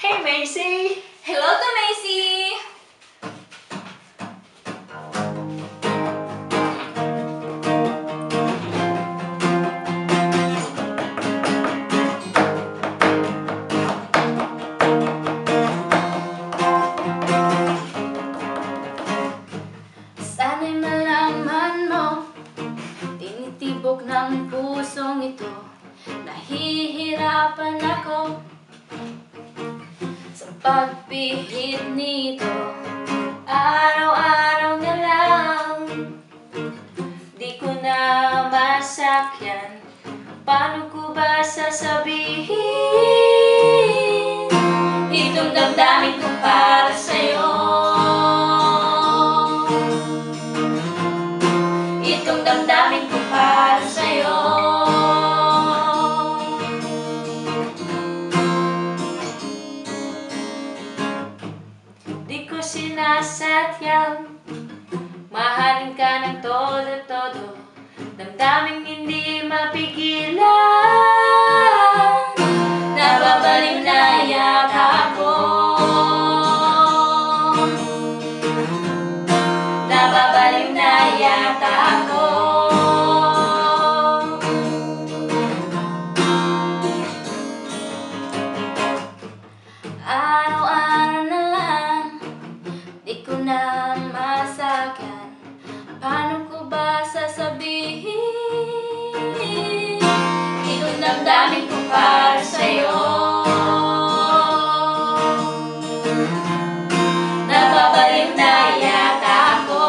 Hey, Macy! Hello to Macy! Sana'y malaman mo, tinitibok ng pusong ito, nahihirapan ako sa pagpihit nito. Araw-araw na lang, di ko na masakyan. Paano ko ba sasabihin itong damdamin ko para sa'yo? Itong damdamin ko para sa'yo. Di ko sinasadyang mahalin ka ng todo-todo, damdaming hindi mapigilan. Nababaliw na yata ako, nababaliw na yata ako. Araw-araw na lang, di ko na masakyan. Paano ko ba sasabihin itong damdamin ko para sa'yo? Nababaliw na yata ako.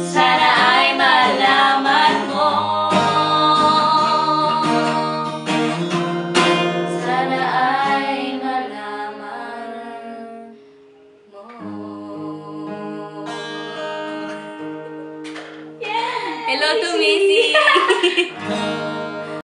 Sana ay malaman mo, sana ay malaman mo. Hello to Macy!